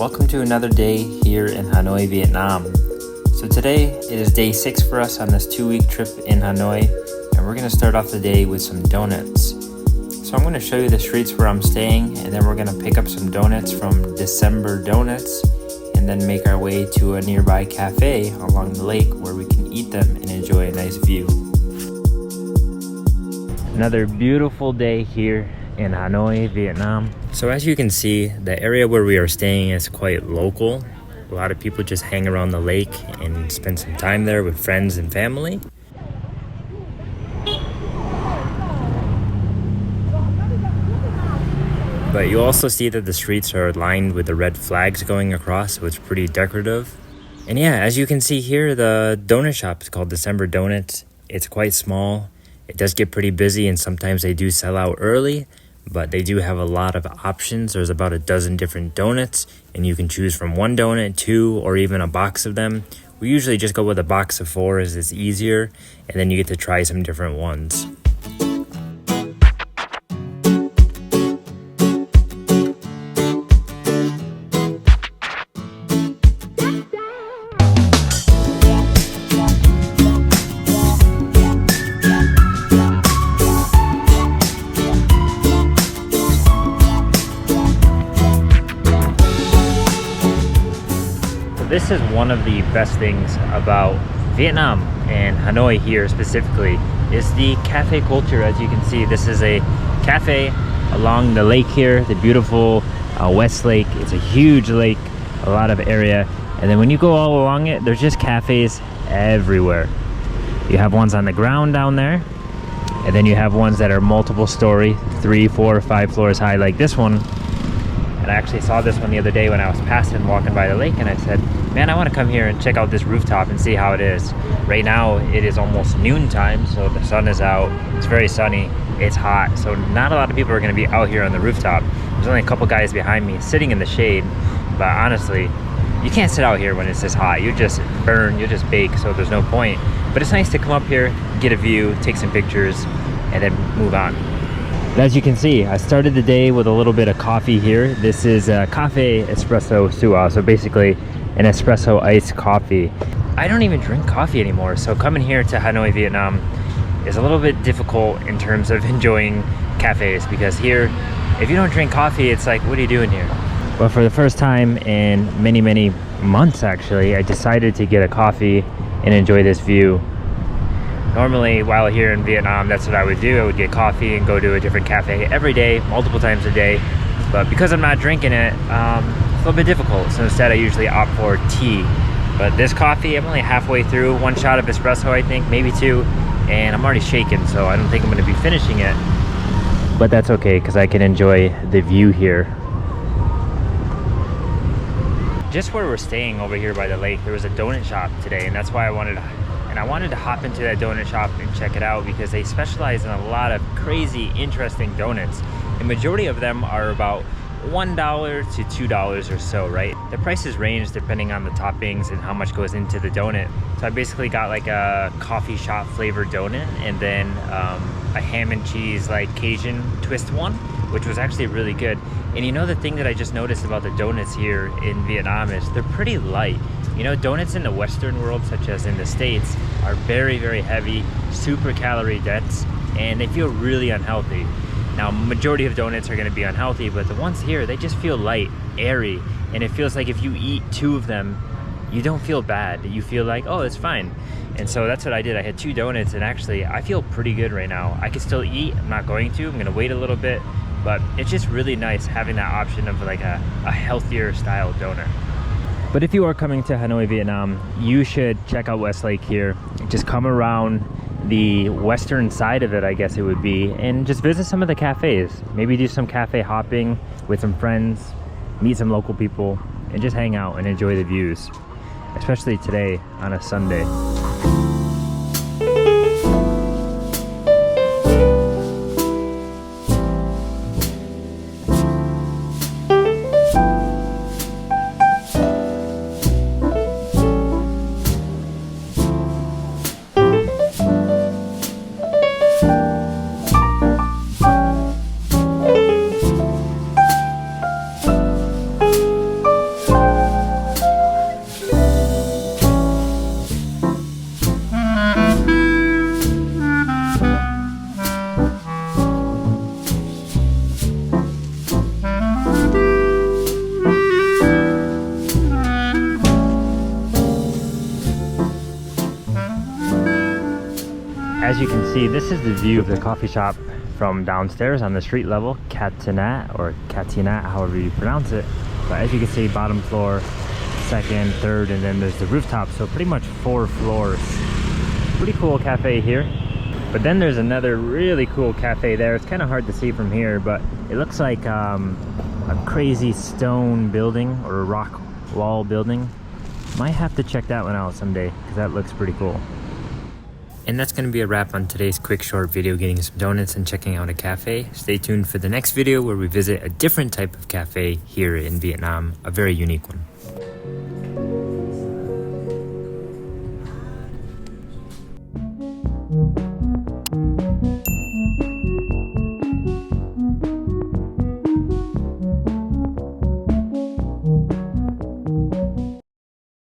Welcome to another day here in Hanoi, Vietnam. So today it is day 6 for us on this 2-week trip in Hanoi, and we're going to start off the day with some donuts. So I'm going to show you the streets where I'm staying, and then we're going to pick up some donuts from December Donuts, and then make our way to a nearby cafe along the lake where we can eat them and enjoy a nice view. Another beautiful day here in Hanoi, Vietnam. So as you can see, the area where we are staying is quite local. A lot of people just hang around the lake and spend some time there with friends and family. But you also see that the streets are lined with the red flags going across, so it's pretty decorative. And yeah, as you can see here, the donut shop is called December Donuts. It's quite small. It does get pretty busy, and sometimes they do sell out early, but they do have a lot of options. There's about a dozen different donuts, and you can choose from 1 donut, 2, or even a box of them. We usually just go with a box of 4 as it's easier, and then you get to try some different ones. This is one of the best things about Vietnam and Hanoi here specifically, is the cafe culture. As you can see, this is a cafe along the lake here, the beautiful West Lake. It's a huge lake, a lot of area, and then when you go all along it, there's just cafes everywhere. You have ones on the ground down there, and then you have ones that are multiple story, 3, 4, 5 floors high, like this one. And I actually saw this one the other day when I was passing, walking by the lake, and I said, man, I want to come here and check out this rooftop and see how it is. Right now it is almost noontime, so the sun is out, it's very sunny, it's hot, so not a lot of people are going to be out here on the rooftop. There's only a couple guys behind me sitting in the shade, but honestly, you can't sit out here when it's this hot. You just burn, you just bake, so there's no point. But it's nice to come up here, get a view, take some pictures, and then move on. As you can see, I started the day with a little bit of coffee here. This is a cafe espresso sua, so basically an espresso iced coffee. I don't even drink coffee anymore, so coming here to Hanoi, Vietnam is a little bit difficult in terms of enjoying cafes, because here, if you don't drink coffee, it's like, what are you doing here? But for the first time in many months actually, I decided to get a coffee and enjoy this view. Normally, while here in Vietnam, that's what I would do. I would get coffee and go to a different cafe every day, multiple times a day. But because I'm not drinking it, it's a little bit difficult. So instead, I usually opt for tea. But this coffee, I'm only halfway through. 1 shot of espresso, I think, maybe 2. And I'm already shaken, so I don't think I'm going to be finishing it. But that's okay, because I can enjoy the view here. Just where we're staying over here by the lake, there was a donut shop today, and that's why I wanted to hop into that donut shop and check it out, because they specialize in a lot of crazy, interesting donuts. The majority of them are about $1 to $2 or so, right? The prices range depending on the toppings and how much goes into the donut. So I basically got like a coffee shop flavored donut, and then a ham and cheese like Cajun twist one, which was actually really good. And you know, the thing that I just noticed about the donuts here in Vietnam is they're pretty light. You know, donuts in the Western world, such as in the States, are very heavy, super calorie dense, and they feel really unhealthy. Now, majority of donuts are going to be unhealthy, but the ones here, they just feel light, airy, and it feels like if you eat 2 of them, you don't feel bad. You feel like, oh, it's fine. And so that's what I did. I had 2 donuts, and actually, I feel pretty good right now. I can still eat. I'm not going to. I'm going to wait a little bit, but it's just really nice having that option of like a healthier style donut. But if you are coming to Hanoi, Vietnam, you should check out West Lake here. Just come around the western side of it, I guess it would be, and just visit some of the cafes. Maybe do some cafe hopping with some friends, meet some local people, and just hang out and enjoy the views, especially today on a Sunday. as you can see, this is the view of the coffee shop from downstairs on the street level, Katinat or Katinat, however you pronounce it. But as you can see, bottom floor, second, third, and then there's the rooftop, so pretty much 4 floors. Pretty cool cafe here. But then there's another really cool cafe there. It's kind of hard to see from here, but it looks like a crazy stone building or a rock wall building. Might have to check that one out someday because that looks pretty cool. And that's going to be a wrap on today's quick short video, getting some donuts and checking out a cafe. Stay tuned for the next video where we visit a different type of cafe here in Vietnam, a very unique one.